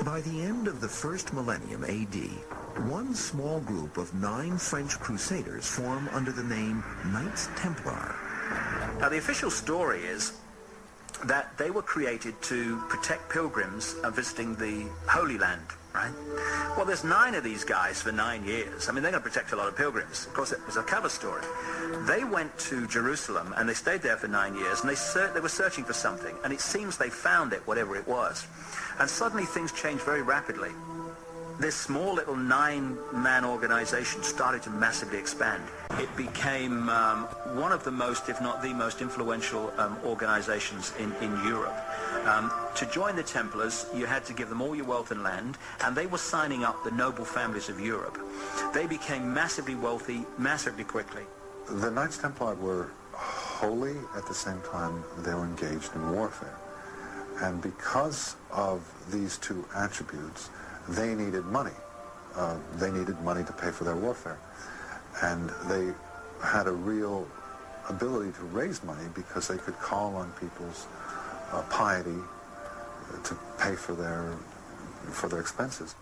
By the end of the first millennium AD, one small group of 9 French crusaders form under the name Knights Templar. Now, the official story is that they were created to protect pilgrims visiting the Holy Land, right? Well, there's 9 of these guys for 9 years. I mean, they're going to protect a lot of pilgrims. Of course, it was a cover story. They went to Jerusalem, and they stayed there for 9 years, and they were searching for something, and it seems they found it, whatever it was. And suddenly things changed very rapidly. This small little 9-man organization started to massively expand. It became one of the most, if not the most influential organizations in Europe. To join the Templars, you had to give them all your wealth and land, and they were signing up the noble families of Europe. They became massively wealthy, massively quickly. The Knights Templar were holy at the same time they were engaged in warfare. And because of these 2 attributes, they needed money. They needed money to pay for their warfare. And they had a real ability to raise money because they could call on people's piety to pay for their expenses.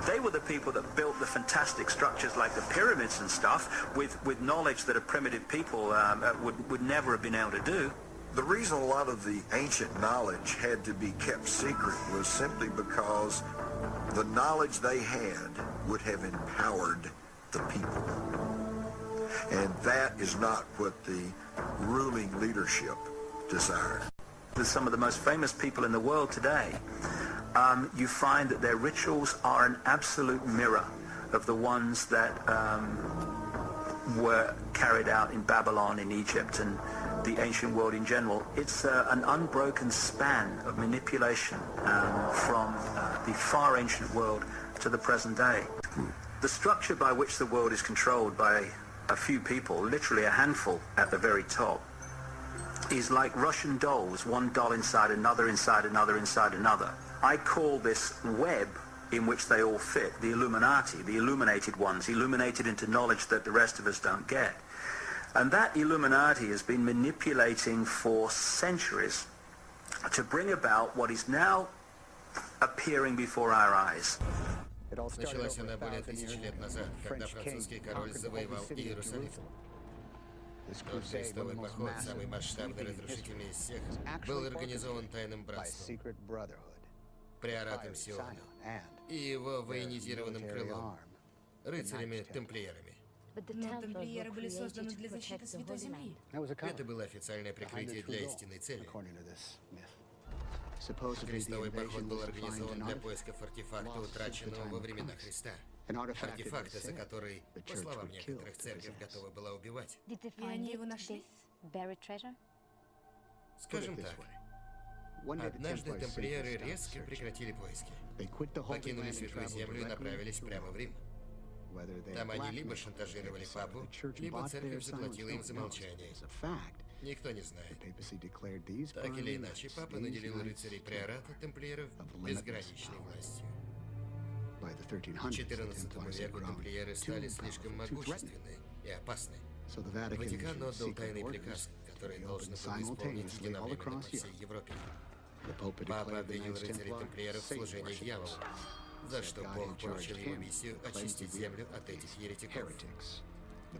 They were the people that built the fantastic structures like the pyramids and stuff with knowledge that a primitive people would never have been able to do. The reason a lot of the ancient knowledge had to be kept secret was simply because the knowledge they had would have empowered the people. And that is not what the ruling leadership desired. With some of the most famous people in the world today, you find that their rituals are an absolute mirror of the ones that were carried out in Babylon, in Egypt, and the ancient world in general. It's an unbroken span of manipulation from the far ancient world to the present day. The structure by which the world is controlled by a few people, literally a handful at the very top, is like Russian dolls, one doll inside another, inside another, inside another. I call this web in which they all fit the Illuminati, the illuminated ones, illuminated into knowledge that the rest of us don't get. And that Illuminati has been manipulating for centuries to bring about what is now appearing before our eyes. Началась она более 1000 лет назад, когда французский король завоевал Иерусалим. Тот крестовый поход, самый масштабный и разрушительный из всех, был организован тайным братством, приоратом Сиона и его военизированным крылом, рыцарями-тамплиерами. Но тамплиеры были созданы для защиты Святой Земли. Это было официальное прикрытие для истинной цели. Крестовый поход был организован для поисков артефакта, утраченного во времена Христа. Артефакта, за который, по словам некоторых, церковь готова была убивать. И они его нашли? Скажем так, однажды тамплиеры резко прекратили поиски. Покинули Святую Землю и направились прямо в Рим. Там они либо шантажировали папу, либо церковь заплатила им за молчание. Никто не знает. Так или иначе, папа наделил рыцарей приората тамплиеров безграничной властью. К XIV веку тамплиеры стали слишком могущественны и опасны. Ватикан отдал тайный приказ, который должен был исполнить единовременно по всей Европе. Папа обвинил рыцарей тамплиеров в служении дьяволу, за что Бог поручил ему миссию очистить землю от этих еретиков.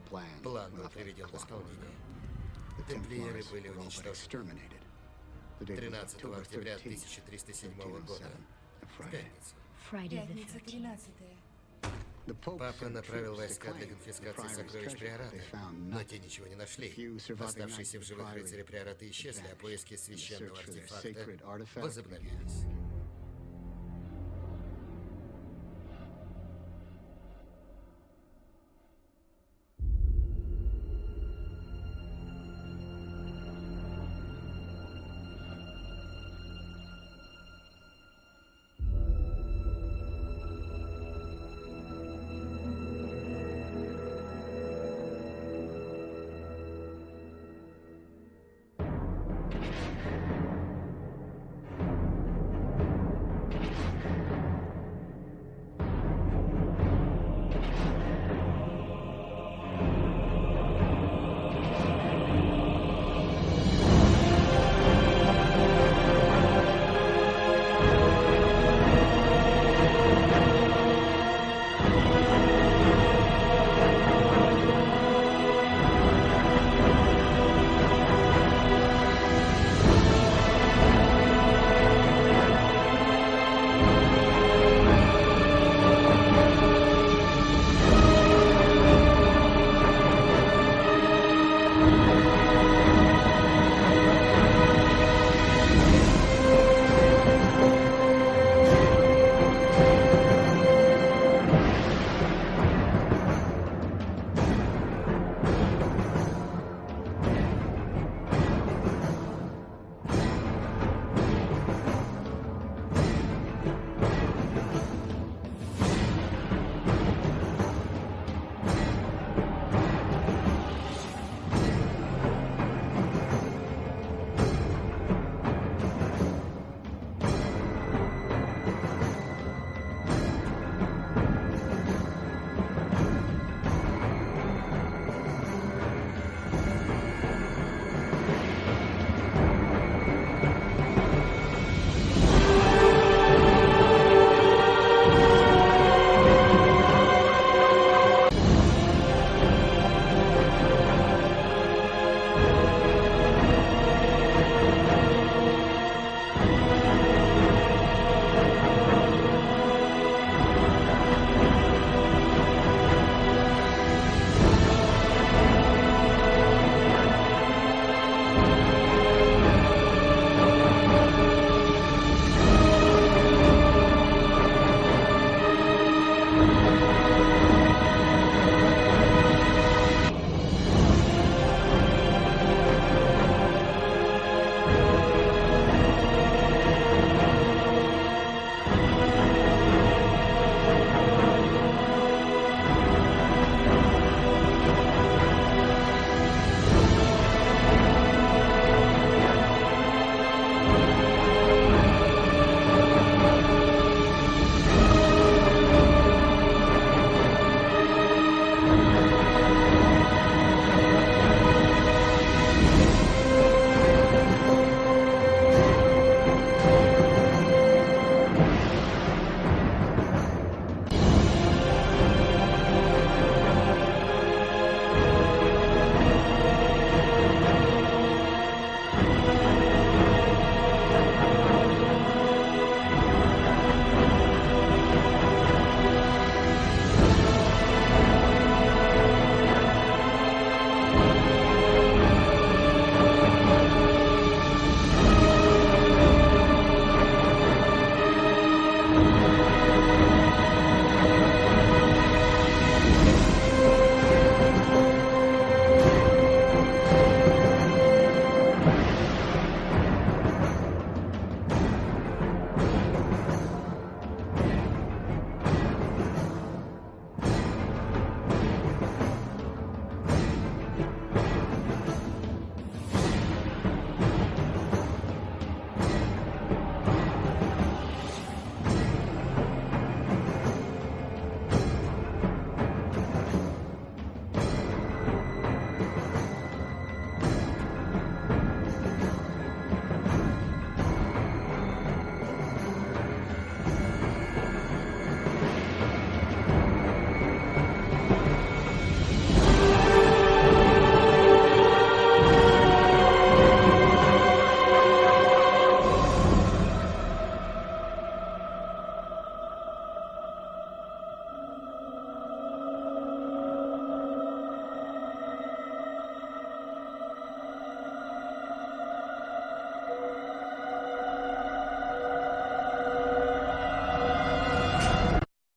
План был приведен в исполнение. Тамплиеры были уничтожены 13 октября 1307 года, в пятницу. Пятница 13-е. Папа направил войска для конфискации сокровищ приората, но те ничего не нашли. Оставшиеся в живых рыцари приората исчезли, а поиски священного артефакта возобновились. Thank you.